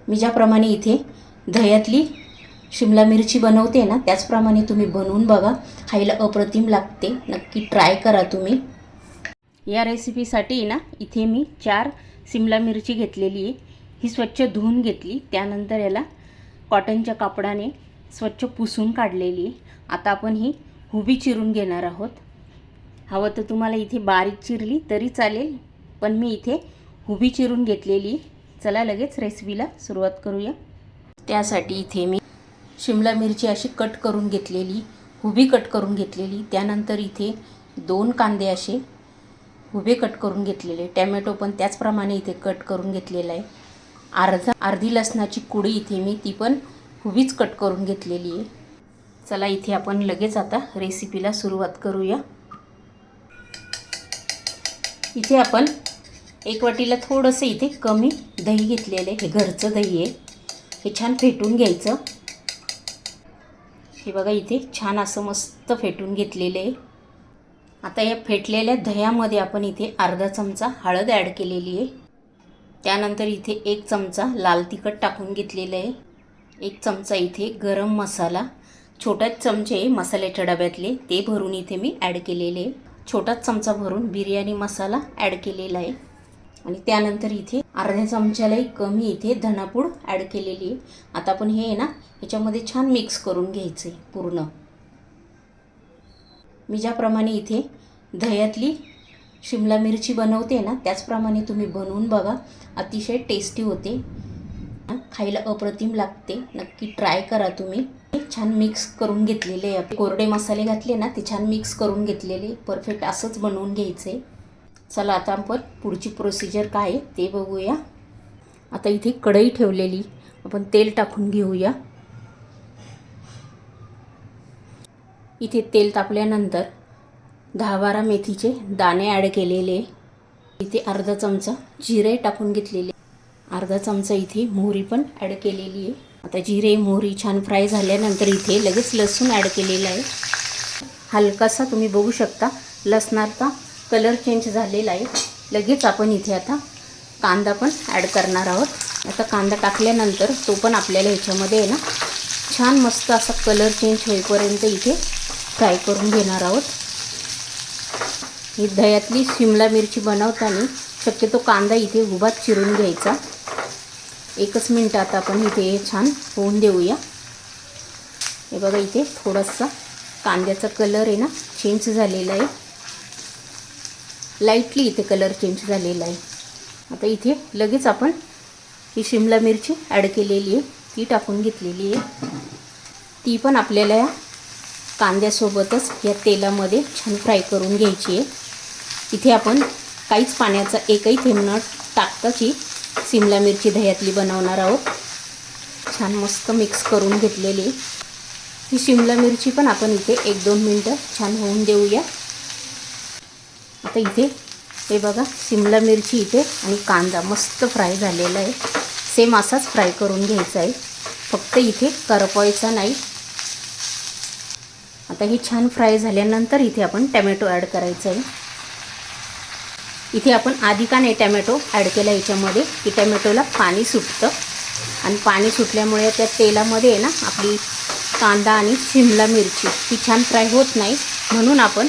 मी ज्याप्रमाणे इथे दह्यातली शिमला मिरची बनवते ना, त्याचप्रमाणे तुम्ही बनवून बघा. खायला अप्रतिम लागते. नक्की ट्राय करा तुम्ही. या रेसिपीसाठी ना इथे मी 4 शिमला मिरची घेतलेली आहे. ही स्वच्छ धुवून घेतली. त्यानंतर याला कॉटनच्या कापडाने स्वच्छ पुसून काढलेली आहे. आता आपण ही हुबी चिरून घेणार आहोत. हवं तर तुम्हाला इथे बारीक चिरली तरी चालेल, पण मी इथे हुबी चिरून घेतलेली. चला लगेच रेसिपीला सुरुवात करूया. त्यासाठी इथे मी शिमला मिरची अशी कट करून घेतलेली, हुबी कट करून घेतलेली. त्यानंतर इथे 2 कांदे असे हुबे कट करून घेतलेले. टॅमॅटो पण त्याचप्रमाणे इथे कट करून घेतलेला आहे. अर्धी लसणाची कुडी इथे मी ती पण हुबीच कट करून घेतलेली आहे. चला इथे आपण लगेच आता रेसिपीला सुरुवात करूया. इथे आपण 1 वाटीला थोडंसं इथे कमी दही घेतलेलं आहे. हे घरचं दही आहे. हे छान फेटून घ्यायचं. हे बघा इथे छान असं मस्त फेटून घेतलेलं आहे. आता या फेटलेल्या दह्यामध्ये आपण इथे अर्धा चमचा हळद ॲड केलेली आहे. त्यानंतर इथे 1 चमचा लाल तिखट टाकून घेतलेलं आहे. 1 चमचा इथे गरम मसाला, छोटाच चमचे मसाल्याच्या डब्यातले ते भरून इथे मी ॲड केलेले आहे. छोटाच चमचा भरून बिर्याणी मसाला ॲड केलेला आहे. आणि त्यानंतर इथे अर्ध्या चमच्यालाही कमी इथे धनापूड ॲड केलेली आहे. आता आपण हे ना ह्याच्यामध्ये छान मिक्स करून घ्यायचं आहे पूर्ण. मी ज्याप्रमाणे इथे दह्यातली शिमला मिरची बनवते ना, त्याचप्रमाणे तुम्ही बनवून बघा. अतिशय टेस्टी होते. खायला अप्रतिम लागते. नक्की ट्राय करा तुम्ही. छान मिक्स करून घेतलेले आहे. कोरडे मसाले घातले ना, ते छान मिक्स करून घेतलेले. परफेक्ट असंच बनवून घ्यायचे. चला आता आपण पुढची प्रोसिजर काय आहे ते बघूया. आता इथे कढई ठेवलेली, आपण तेल टाकून घेऊया. इथे तेल तापल्यानंतर 10-12 मेथीचे दाणे ॲड केलेले. इथे अर्धा चमचा जिरे टाकून घेतलेले. अर्धा चमचा इथे मोहरी पण ॲड केलेली आहे. आता जिरे मोहरी छान फ्राय झाल्यानंतर इथे लगेच लसूण ॲड केलेला आहे. हलकासा तुम्ही बघू शकता लसणाचा कलर चेंज झालेला आहे. लगेच आपण इथे आता कांदा पण ॲड करणार आहोत. आता कांदा टाकल्यानंतर तो पण आपल्याला ह्याच्यामध्ये आहे ना छान मस्त असा कलर चेंज होईपर्यंत इथे फ्राय करून घेणार आहोत. ही दह्यातली शिमला मिरची बनवताना शक्यतो कांदा इथे उभाच चिरून घ्यायचा. 1 मिनिट आता आपण इथे छान होऊन देऊया. हे बघा इथे थोडासा कांद्याचा कलर आहे ना चेंज झालेला आहे. लाईटली इथे कलर चेंज झालेला आहे. आता इथे लगेच आपण ही शिमला मिरची ॲड केलेली आहे, ती टाकून घेतलेली आहे. ती पण आपल्याला या कांद्यासोबतच या तेलामध्ये छान फ्राय करून घ्यायची आहे. इथे आपण काहीच पाण्याचा एकही थेंब न टाकताच ही शिमला मिरची दह्यातली बनवणार आहोत. छान मस्त मिक्स करून घेतलेली ही शिमला मिरची पण आपण इथे 1-2 मिनटं छान होऊन देऊया. आता इथे हे बघा शिमला मिरची इथे आणि कांदा मस्त फ्राय झालेला आहे. सेम असाच फ्राय करून घ्यायचा आहे, फक्त इथे करपवायचा नाही. आता हे छान फ्राय झाल्यानंतर इथे आपण टॅमॅटो ॲड करायचा आहे. इथे आपण आधी का नाही टॅमॅटो ॲड केला याच्यामध्ये, की टॅमॅटोला पाणी सुटतं आणि पाणी सुटल्यामुळे त्या तेलामध्ये आहे ना आपली कांदा आणि शिमला मिरची ती छान फ्राय होत नाही. म्हणून आपण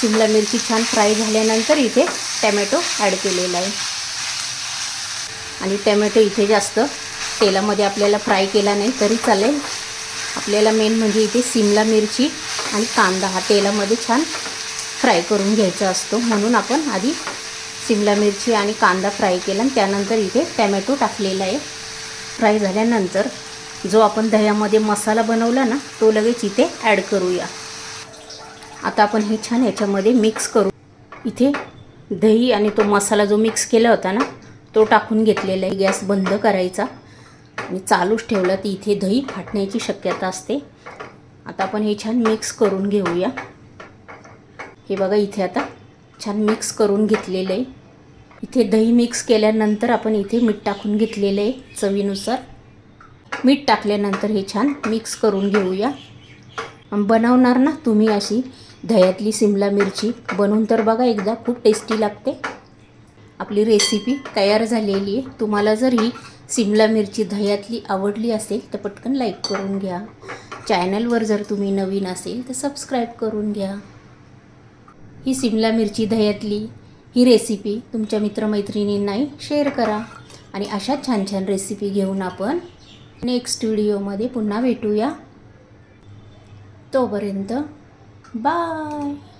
शिमला मिरची छान फ्राय झाल्यानंतर इथे टॅमॅटो ॲड केलेला आहे. आणि टॅमॅटो इथे जास्त तेलामध्ये आपल्याला फ्राय केला नाही तरी चालेल. आपल्याला मेन म्हणजे इथे शिमला मिरची आणि कांदा हा तेलामध्ये छान फ्राय करून घ्यायचा असतो. म्हणून आपण आधी शिमला मिरची आणि कांदा फ्राय केला आणि त्यानंतर इथे टॅमॅटो टाकलेला आहे. फ्राय झाल्यानंतर जो आपण दह्यामध्ये मसाला बनवला ना, तो लगेच इथे ॲड करूया. आता आपण हे छान याच्यामध्ये मिक्स करू. इथे दही आणि तो मसाला जो मिक्स केला होता ना, तो टाकून घेतलेला आहे. गॅस बंद करायचा आणि चालूच ठेवला तर इथे दही फाटण्याची शक्यता असते. आता आपण हे छान मिक्स करून घेऊया. हे बघा इथे आता छान मिक्स करून घेतलेलं आहे. इथे दही मिक्स केल्यानंतर आपण इथे मीठ टाकून घेतलेलं आहे चवीनुसार. मीठ टाकल्यानंतर हे छान मिक्स करून घेऊया. बनवणार ना तुम्ही अशी दह्यातली शिमला मिरची बनवून तर बघा एकदा, खूप टेस्टी लागते. आपली रेसिपी तयार झालेली आहे. तुम्हाला जर ही सिमला मिरची दह्यातली आवडली असेल तर पटकन लाईक करून घ्या. चॅनलवर जर तुम्ही नवीन असेल तर सबस्क्राईब करून घ्या. ही सिमला मिरची दह्यातली ही रेसिपी तुमच्या मित्रमैत्रिणींनाही शेअर करा. आणि अशा छान छान रेसिपी घेऊन आपण नेक्स्ट व्हिडिओमध्ये पुन्हा भेटूया. तोपर्यंत बाय.